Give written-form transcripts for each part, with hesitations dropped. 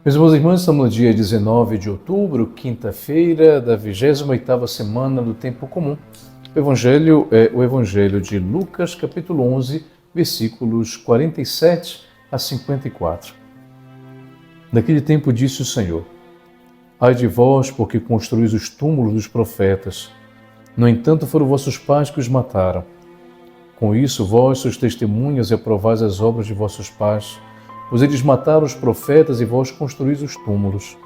Meus irmãos e irmãs, estamos no dia 19 de outubro, quinta-feira da 28ª semana do Tempo Comum. O Evangelho é o Evangelho de Lucas, capítulo 11, versículos 47 a 54. Naquele tempo disse o Senhor: Ai de vós, porque construís os túmulos dos profetas. No entanto, foram vossos pais que os mataram. Com isso, vós sois testemunhas e aprovais as obras de vossos pais, pois eles mataram os profetas e vós construís os túmulos.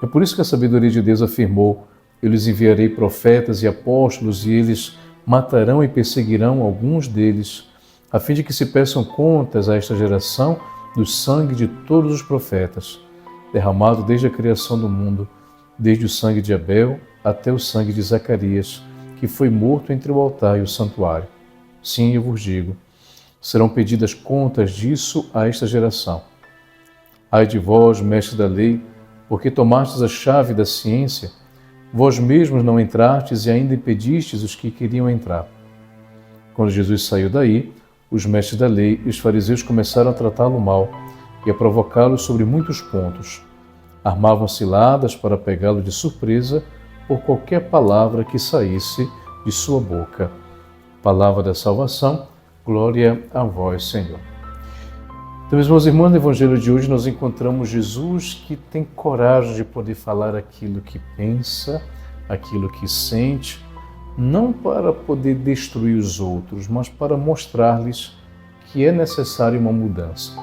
É por isso que a sabedoria de Deus afirmou: Eu lhes enviarei profetas e apóstolos, e eles matarão e perseguirão alguns deles, a fim de que se peçam contas a esta geração do sangue de todos os profetas, derramado desde a criação do mundo, desde o sangue de Abel até o sangue de Zacarias, que foi morto entre o altar e o santuário. Sim, eu vos digo, serão pedidas contas disso a esta geração. Ai de vós, mestres da lei, porque tomastes a chave da ciência, vós mesmos não entrastes e ainda impedistes os que queriam entrar. Quando Jesus saiu daí, os mestres da lei e os fariseus começaram a tratá-lo mal e a provocá-lo sobre muitos pontos. Armavam ciladas para pegá-lo de surpresa por qualquer palavra que saísse de sua boca. Palavra da salvação. Glória a vós, Senhor. Então, meus irmãos, no Evangelho de hoje nós encontramos Jesus que tem coragem de poder falar aquilo que pensa, aquilo que sente, não para poder destruir os outros, mas para mostrar-lhes que é necessário uma mudança.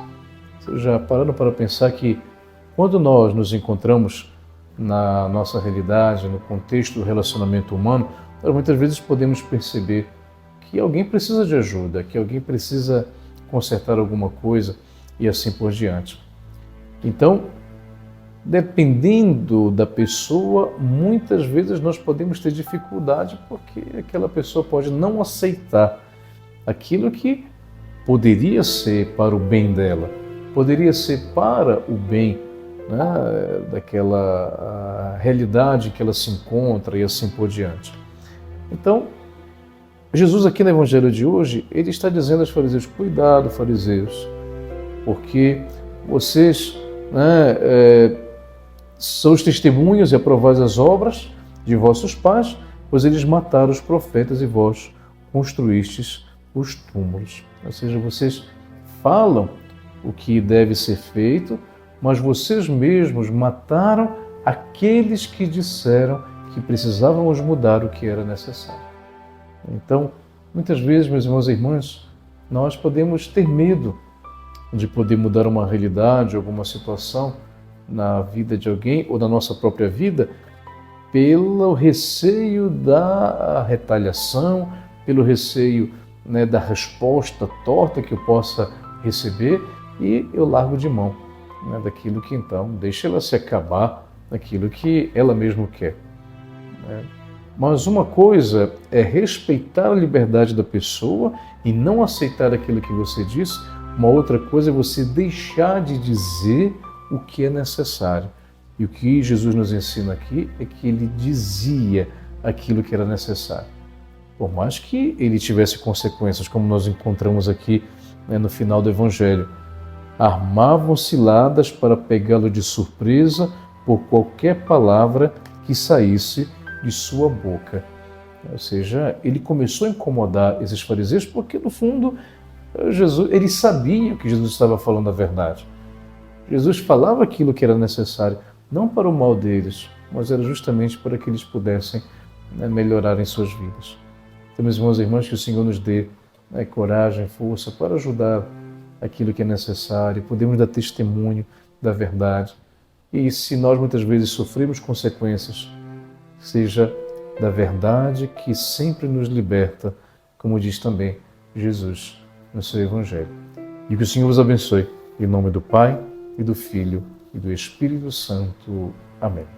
Vocês já pararam para pensar que quando nós nos encontramos na nossa realidade, no contexto do relacionamento humano, nós muitas vezes podemos perceber que alguém precisa de ajuda, que alguém precisa consertar alguma coisa e assim por diante. Então, dependendo da pessoa, muitas vezes nós podemos ter dificuldade porque aquela pessoa pode não aceitar aquilo que poderia ser para o bem dela, poderia ser para o bem, né, daquela realidade que ela se encontra e assim por diante. Então, Jesus aqui no Evangelho de hoje, ele está dizendo aos fariseus: cuidado, fariseus, porque vocês são os testemunhas e aprovais as obras de vossos pais, pois eles mataram os profetas e vós construístes os túmulos. Ou seja, vocês falam o que deve ser feito, mas vocês mesmos mataram aqueles que disseram que precisávamos mudar o que era necessário. Então, muitas vezes, meus irmãos e irmãs, nós podemos ter medo de poder mudar uma realidade, alguma situação na vida de alguém ou na nossa própria vida, pelo receio da retaliação, pelo receio, da resposta torta que eu possa receber, e eu largo de mão daquilo que então deixa ela se acabar naquilo que ela mesma quer. Mas uma coisa é respeitar a liberdade da pessoa e não aceitar aquilo que você diz. Uma outra coisa é você deixar de dizer o que é necessário. E o que Jesus nos ensina aqui é que ele dizia aquilo que era necessário. Por mais que ele tivesse consequências, como nós encontramos aqui no final do Evangelho. Armavam ciladas para pegá-lo de surpresa por qualquer palavra que saísse de sua boca. Ou seja, ele começou a incomodar esses fariseus porque, no fundo, eles sabiam que Jesus estava falando a verdade. Jesus falava aquilo que era necessário, não para o mal deles, mas era justamente para que eles pudessem melhorar em suas vidas. Então, meus irmãos e irmãs, que o Senhor nos dê coragem, força para ajudar aquilo que é necessário, podemos dar testemunho da verdade. E se nós muitas vezes sofremos consequências, seja da verdade que sempre nos liberta, como diz também Jesus no seu Evangelho. E que o Senhor os abençoe. Em nome do Pai, e do Filho, e do Espírito Santo. Amém.